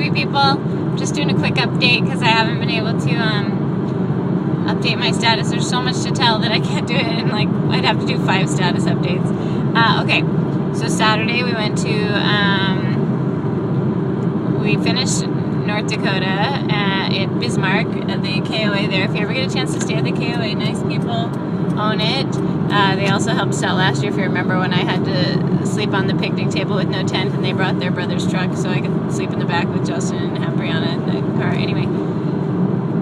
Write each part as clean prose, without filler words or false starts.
groovy people. Just doing a quick update because I haven't been able to update my status. There's so much to tell that I can't do it in, like, I'd have to do 5 status updates. Okay, so Saturday we went to, we finished North Dakota at Bismarck at the KOA there. If you ever get a chance to stay at the KOA, nice people own it. They also helped us out last year, if you remember, when I had to sleep on the picnic table with no tent, and they brought their brother's truck so I could sleep in the back with Justin and have Brianna in the car. Anyway,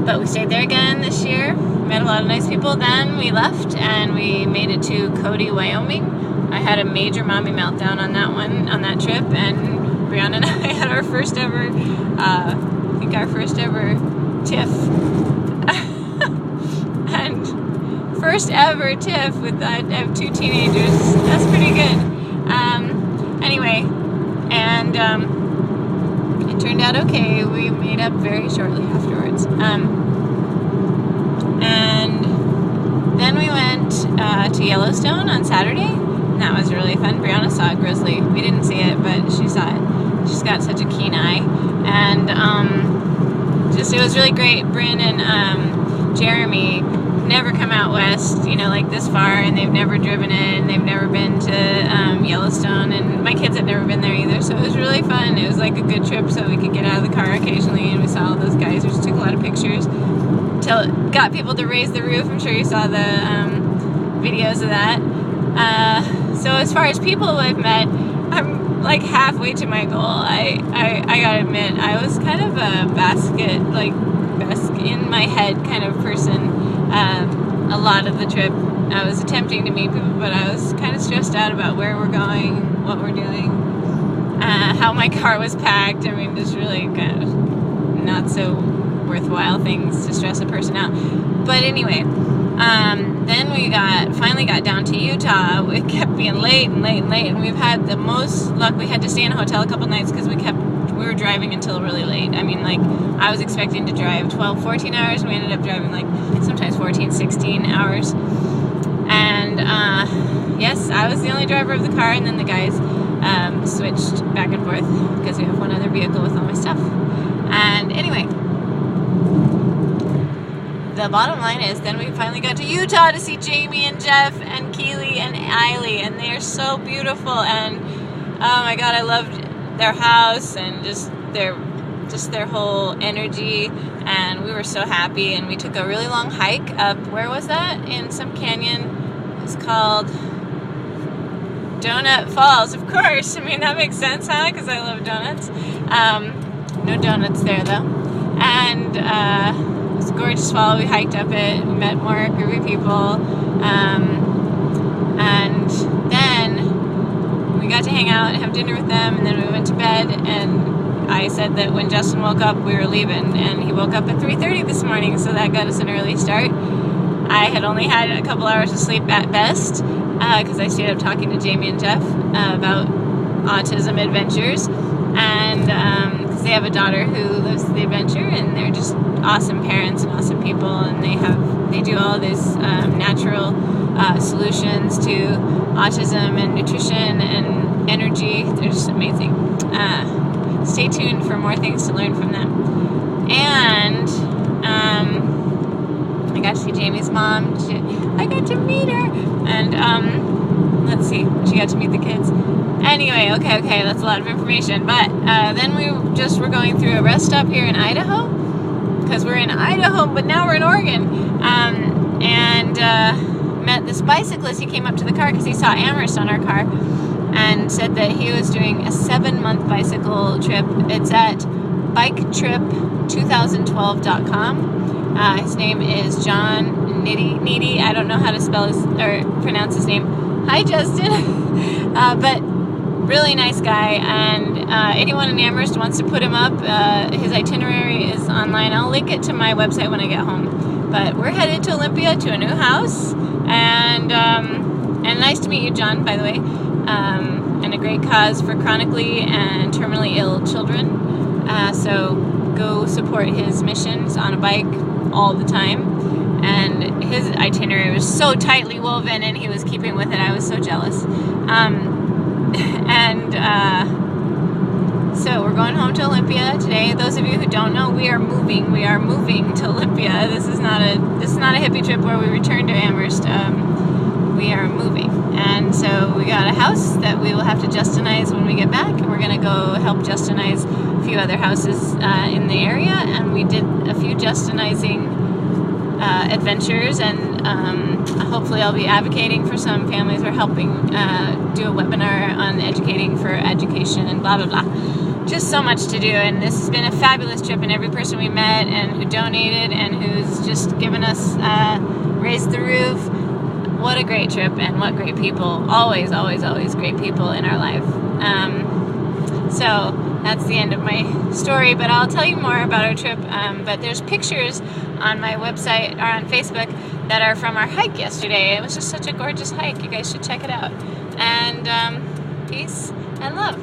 but we stayed there again this year. Met a lot of nice people. Then we left and we made it to Cody, Wyoming. I had a major mommy meltdown on that trip, and Brianna and I had our first ever, TIFF. And first ever TIFF with I have 2 teenagers. That's pretty good. Anyway, and it turned out okay. We made up very shortly afterwards. And then we went to Yellowstone on Saturday, and that was really fun. Brianna saw a grizzly. We didn't see it, but she saw it. She's got such a keen eye, and it was really great. Bryn and Jeremy never come out west, like this far, and they've never driven it, and they've never been to Yellowstone, and my kids had never been there either, so it was really fun. It was like a good trip, so we could get out of the car occasionally, and we saw all those geysers, took a lot of pictures, till it got people to raise the roof. I'm sure you saw the videos of that. So as far as people I've met, I'm like halfway to my goal. I gotta admit, I was kind of a bask in my head kind of person. A lot of the trip, I was attempting to meet people, but I was kind of stressed out about where we're going, what we're doing, how my car was packed. I mean, just really kind of not so worthwhile things to stress a person out. But anyway, then we finally got down to Utah. We kept being late, and we've had the most luck. We had to stay in a hotel a couple nights because we were driving until really late. I mean, like, I was expecting to drive 12, 14 hours, and we ended up driving like sometimes 14, 16 hours. And yes, I was the only driver of the car, and then the guys switched back and forth because we have one other vehicle with all my stuff. And anyway, the bottom line is, then we finally got to Utah to see Jamie and Jeff and Keely and Eiley, and they are so beautiful. And oh my God, I loved their house and just their whole energy, and we were so happy. And we took a really long hike up, where was that? In some canyon. It's called Donut Falls, of course. I mean, that makes sense, huh? Because I love donuts. No donuts there though. And it was a gorgeous fall. We hiked up it. We met more groovy people. And then we got to hang out and have dinner with them, and then we went to bed, and I said that when Justin woke up, we were leaving, and he woke up at 3:30 this morning, so that got us an early start. I had only had a couple hours of sleep at best, because I stayed up talking to Jamie and Jeff about autism adventures, and because they have a daughter who lives the adventure, and they're just awesome parents and awesome people, and they do all these natural solutions to autism and nutrition and energy. They're just amazing. Stay tuned for more things to learn from them. And I got to see Jamie's mom. I got to meet her. And let's see, she got to meet the kids. Anyway, okay, that's a lot of information. But then we just were going through a rest stop here in Idaho, because we're in Idaho, but now we're in Oregon. And met this bicyclist. He came up to the car because he saw Amherst on our car, and said that he was doing a 7-month bicycle trip. It's at biketrip2012.com. His name is John Needy. I don't know how to spell or pronounce his name. Hi, Justin. But really nice guy, and anyone in Amherst wants to put him up. His itinerary is online. I'll link it to my website when I get home. But we're headed to Olympia to a new house, and nice to meet you, John, by the way. And a great cause for chronically and terminally ill children. So go support his missions on a bike all the time. And his itinerary was so tightly woven, and he was keeping with it. I was so jealous. So we're going home to Olympia today. those of you who don't know, we are moving. We are moving to Olympia. This is not a hippie trip where we return to Amherst. We are moving, and so we got a house that we will have to Justinize when we get back. We're gonna go help Justinize a few other houses in the area, and we did a few Justinizing adventures, and hopefully I'll be advocating for some families or helping do a webinar on educating for education and blah blah blah. Just so much to do, and this has been a fabulous trip, and every person we met and who donated and who's just given us raised the roof. What a great trip, and what great people. Always, always, always great people in our life. So that's the end of my story, but I'll tell you more about our trip. But there's pictures on my website or on Facebook that are from our hike yesterday. It was just such a gorgeous hike. You guys should check it out. And peace and love.